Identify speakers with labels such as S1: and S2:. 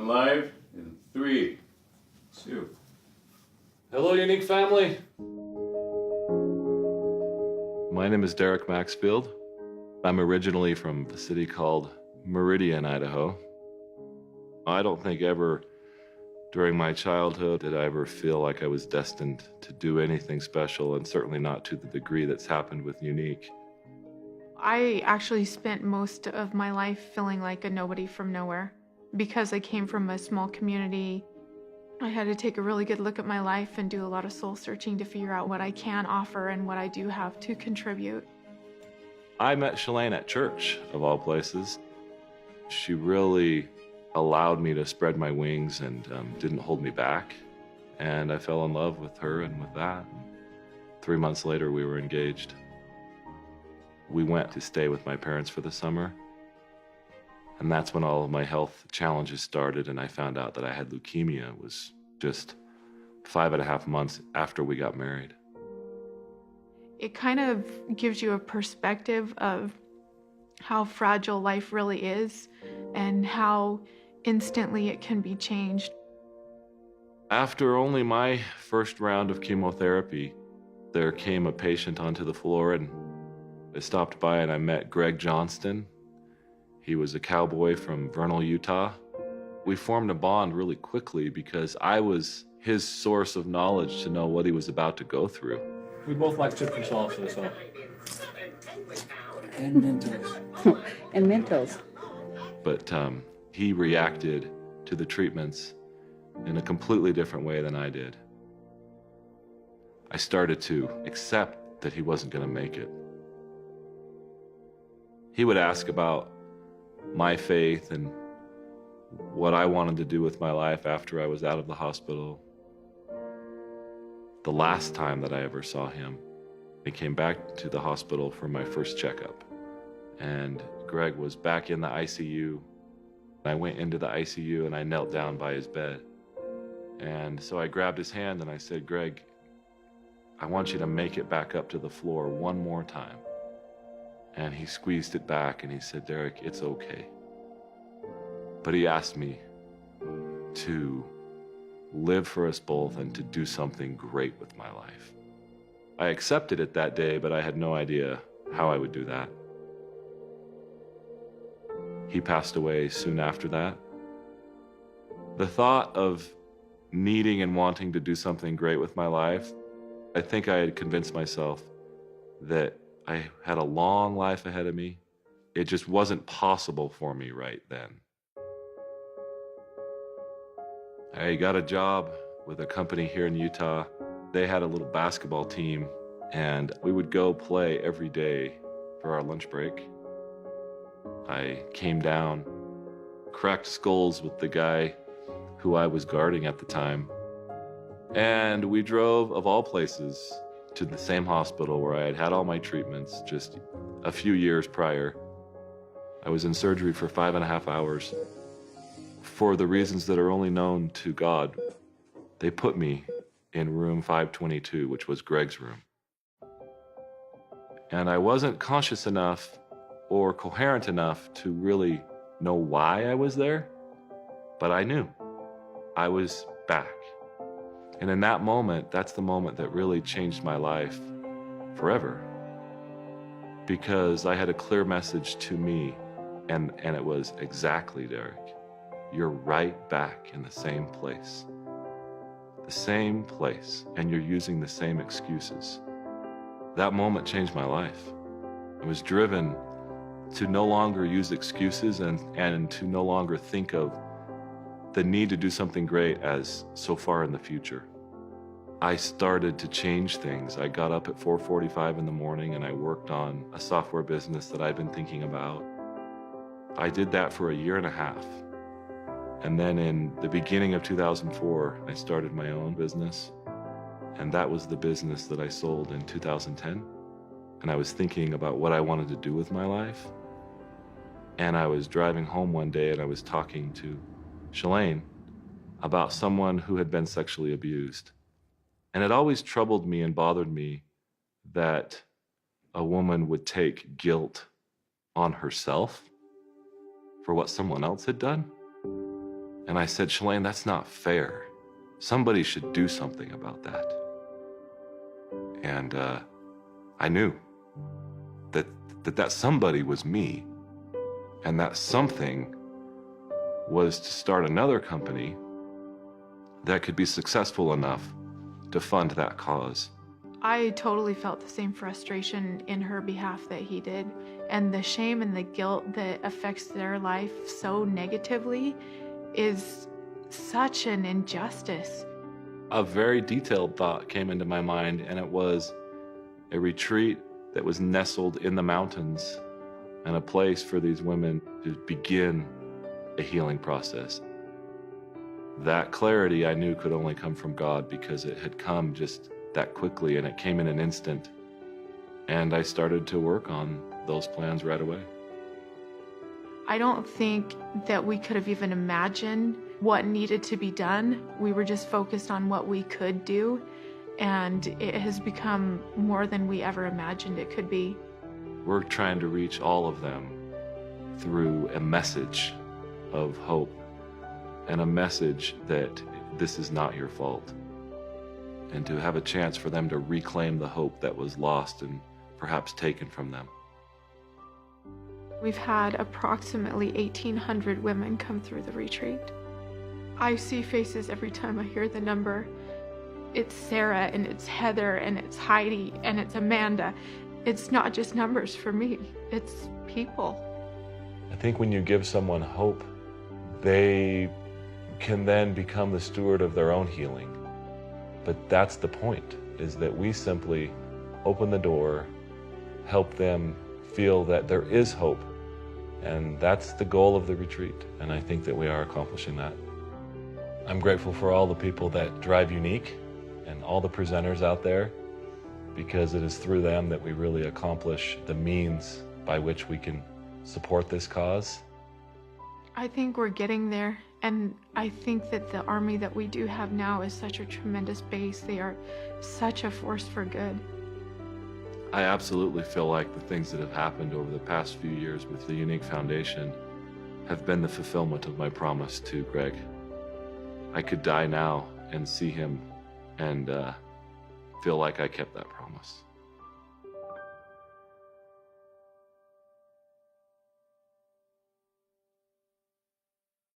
S1: We're live in 3, 2.
S2: Hello, Younique family. My name is Derek Maxfield. I'm originally from a city called Meridian, Idaho. I don't think ever during my childhood did I ever feel like I was destined to do anything special, and certainly not to the degree that's happened with Younique.
S3: I actually spent most of my life feeling like a nobody from nowhere. Because I came from a small community, I had to take a really good look at my life and do a lot of soul searching to figure out what I can offer and what I do have to contribute.
S2: I met Shelaine at church, of all places. She really allowed me to spread my wings and didn't hold me back. And I fell in love with her and with that. 3 months later, we were engaged. We went to stay with my parents for the summer. And that's when all of my health challenges started, and I found out that I had leukemia. It was just 5.5 months after we got married.
S3: It kind of gives you a perspective of how fragile life really is and how instantly it can be changed.
S2: After only my first round of chemotherapy, there came a patient onto the floor, and I stopped by and I met Greg Johnston. He was a cowboy from Vernal, Utah. We formed a bond really quickly because I was his source of knowledge to know what he was about to go through.
S4: We both like citrus salsa, so.
S5: And Mentos.
S6: And Mentos.
S2: But he reacted to the treatments in a completely different way than I did. I started to accept that he wasn't going to make it. He would ask about my faith and what I wanted to do with my life after I was out of the hospital. The last time that I ever saw him, I came back to the hospital for my first checkup. And Greg was back in the ICU. I went into the ICU and I knelt down by his bed. And so I grabbed his hand and I said, "Greg, I want you to make it back up to the floor one more time." And he squeezed it back and he said, "Derek, it's okay." But he asked me to live for us both and to do something great with my life. I accepted it that day, but I had no idea how I would do that. He passed away soon after that. The thought of needing and wanting to do something great with my life, I think I had convinced myself that I had a long life ahead of me. It just wasn't possible for me right then. I got a job with a company here in Utah. They had a little basketball team, and we would go play every day for our lunch break. I came down, cracked skulls with the guy who I was guarding at the time, and we drove, of all places, to the same hospital where I had had all my treatments just a few years prior. I was in surgery for 5.5 hours. For the reasons that are only known to God, they put me in room 522, which was Greg's room. And I wasn't conscious enough or coherent enough to really know why I was there, but I knew I was back. And in that moment, that's the moment that really changed my life forever. Because I had a clear message to me, and it was, "Exactly, Derek. You're right back in the same place. The same place, and you're using the same excuses." That moment changed my life. I was driven to no longer use excuses and to no longer think of the need to do something great as so far in the future. I started to change things. I got up at 4:45 in the morning and I worked on a software business that I've been thinking about. I did that for 1.5 years. And then in the beginning of 2004, I started my own business. And that was the business that I sold in 2010. And I was thinking about what I wanted to do with my life. And I was driving home one day and I was talking to Shelaine about someone who had been sexually abused. And it always troubled me and bothered me that a woman would take guilt on herself for what someone else had done. And I said, Shelaine, that's not fair. Somebody should do something about that. And I knew that somebody was me, and that something was to start another company that could be successful enough to fund that cause.
S3: I totally felt the same frustration in her behalf that he did, and the shame and the guilt that affects their life so negatively is such an injustice.
S2: A very detailed thought came into my mind, and it was a retreat that was nestled in the mountains and a place for these women to begin a healing process. That clarity I knew could only come from God, because it had come just that quickly, and it came in an instant. And I started to work on those plans right away.
S3: I don't think that we could have even imagined what needed to be done. We were just focused on what we could do, and it has become more than we ever imagined it could be.
S2: We're trying to reach all of them through a message of hope, and a message that this is not your fault, and to have a chance for them to reclaim the hope that was lost and perhaps taken from them.
S3: We've had approximately 1,800 women come through the retreat. I see faces every time I hear the number. It's Sarah, and it's Heather, and it's Heidi, and it's Amanda. It's not just numbers for me, it's people.
S2: I think when you give someone hope, they can then become the steward of their own healing. But that's the point, is that we simply open the door, help them feel that there is hope. And that's the goal of the retreat. And I think that we are accomplishing that. I'm grateful for all the people that drive Younique and all the presenters out there, because it is through them that we really accomplish the means by which we can support this cause.
S3: I think we're getting there, and I think that the army that we do have now is such a tremendous base. They are such a force for good.
S2: I absolutely feel like the things that have happened over the past few years with the Younique Foundation have been the fulfillment of my promise to Greg. I could die now and see him and feel like I kept that promise.